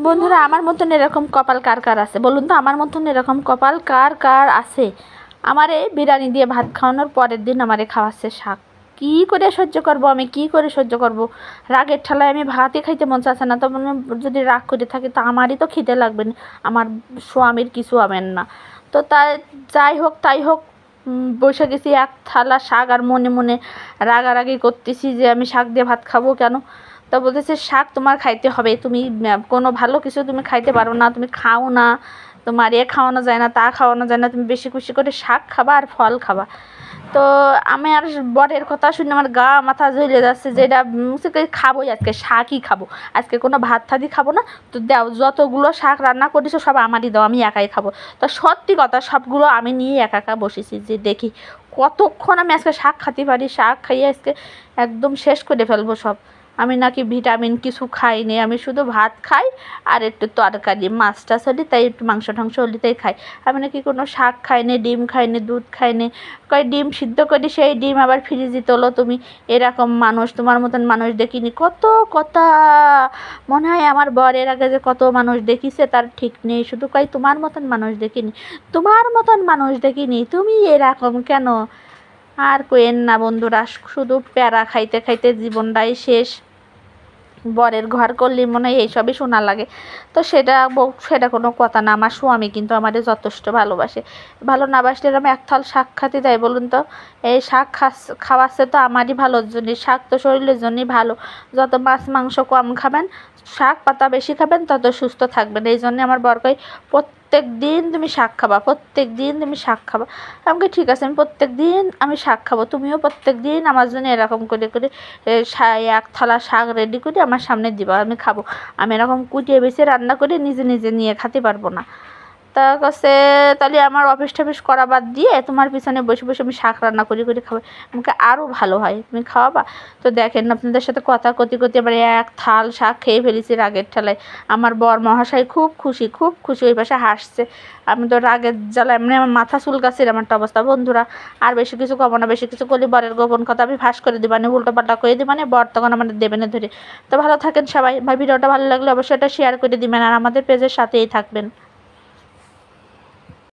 বন্ধুরা, আমার মতন এরকম কপাল কার কার আছে বলুন তো? আমার মতন এরকম কপাল কার কার আছে? আমারে বিরিয়ানি দিয়ে ভাত খাওয়ানোর পরের দিন আমারে খাওয়াচ্ছে শাক। কী করে সহ্য করব আমি, কী করে সহ্য করব? রাগের ঠেলায় আমি ভাতই খাইতে মন চাচ্ছে না। তো যদি রাগ করে থাকি তো আমারই তো খিদে লাগবে না, আমার স্বামীর কিছু হবেন না। তো তাই যাই হোক তাই হোক, বসে গেছি এক থালা শাক আর মনে মনে রাগারাগি করতেছি যে আমি শাক দিয়ে ভাত খাবো কেন। তো বলতেছে শাক তোমার খাইতে হবে, তুমি কোনো ভালো কিছু তুমি খাইতে পারো না, তুমি খাও না, তোমার এ খাওয়ানো যায় না, তা খাওয়ানো যায় না, তুমি বেশি খুশি করে শাক খাবা আর ফল খাবা। তো আমি আর বরের কথা শুনে আমার গা মাথা জ্বলে যাচ্ছে যে এটা খাবোই, আজকে শাকই খাবো, আজকে কোনো ভাত থাদি খাবো না। তো দাও, যতগুলো শাক রান্না করেছো সব আমারই দাও, আমি একাই খাবো। তো সত্যি কথা, সবগুলো আমি নিয়ে একা একা বসেছি যে দেখি কতক্ষণ আমি আজকে শাক খেতে পারি, শাক খাইয়ে আজকে একদম শেষ করে ফেলবো সব। আমি নাকি ভিটামিন কিছু খাইনি, আমি শুধু ভাত খাই আর একটু তরকারি, মাছ টাছ হলে তাই, একটু মাংস টাংস হলে তাই খাই। আমি নাকি কোনো শাক খাইনি, ডিম খাইনি, দুধ খাইনি। কয় ডিম সিদ্ধ করি, সেই ডিম আবার ফ্রিজে তোলো তুমি, এরকম মানুষ, তোমার মতন মানুষ দেখিনি। কত কথা মনে হয় আমার বর এর আগে যে কত মানুষ দেখিছে তার ঠিক নেই, শুধু কয় তোমার মতন মানুষ দেখিনি, তোমার মতন মানুষ দেখিনি, তুমি এরকম কেন? আর কোয়েন না বন্ধুরা, শুধু প্যারা খাইতে খাইতে জীবনটাই শেষ। বরের ঘর করলে মনে হয় এইসবই শোনা লাগে। তো সেটা কোনো কথা না, আমার স্বামী কিন্তু আমাদের যথেষ্ট ভালোবাসে। ভালো না বাসলে আমি এক থাল শাক খাতে যাই বলুন তো? এই শাক খাওয়াচ্ছে তো আমারই ভালোর জন্যই, শাক তো শরীরের জন্যই ভালো। যত মাছ মাংস কম খাবেন, শাক পাতা বেশি খাবেন, তত সুস্থ থাকবেন। এই জন্যে আমার বর কয় প্রত্যেক দিন তুমি শাক খাবা, প্রত্যেক দিন তুমি শাক খাবা। আমাকে ঠিক আছে, আমি প্রত্যেক দিন আমি শাক খাবো, তুমিও প্রত্যেক দিন আমার জন্য এরকম করে করে এক থালা শাক রেডি করে আমার সামনে দিবা, আমি খাবো। আমি এরকম কুটিয়ে বেছে রান্না করে নিজে নিজে নিয়ে খেতে পারবো না। তা কাছে তাহলে আমার অফিস টফিস করা বাদ দিয়ে তোমার পিছনে বসে বসে আমি শাক রান্না করে করে খাবো, আমাকে আরও ভালো হয়, তুমি খাওয়াবা। তো দেখেন, আপনাদের সাথে কথা করতে করতে আবার এক থাল শাক খেয়ে ফেলেছি রাগের ঠেলায়। আমার বর মহাশয় খুব খুশি, খুব খুশি, ওই পাশে হাসছে। আমি তো রাগের জ্বালা এমনি আমার মাথা চুলকাছে, এমন একটা অবস্থা। বন্ধুরা, আর বেশি কিছু কমো না, বেশি কিছু করলে বরের গোপন কথা আমি ফাঁস করে দিবানে, উল্টো পাল্টা করে দিবানে, বর তখন আমাদের দেবে না ধরে। তো ভালো থাকেন সবাই, ভিডিওটা ভালো লাগলে অবশ্যই এটা শেয়ার করে দিবেন আর আমাদের পেজের সাথেই থাকবেন।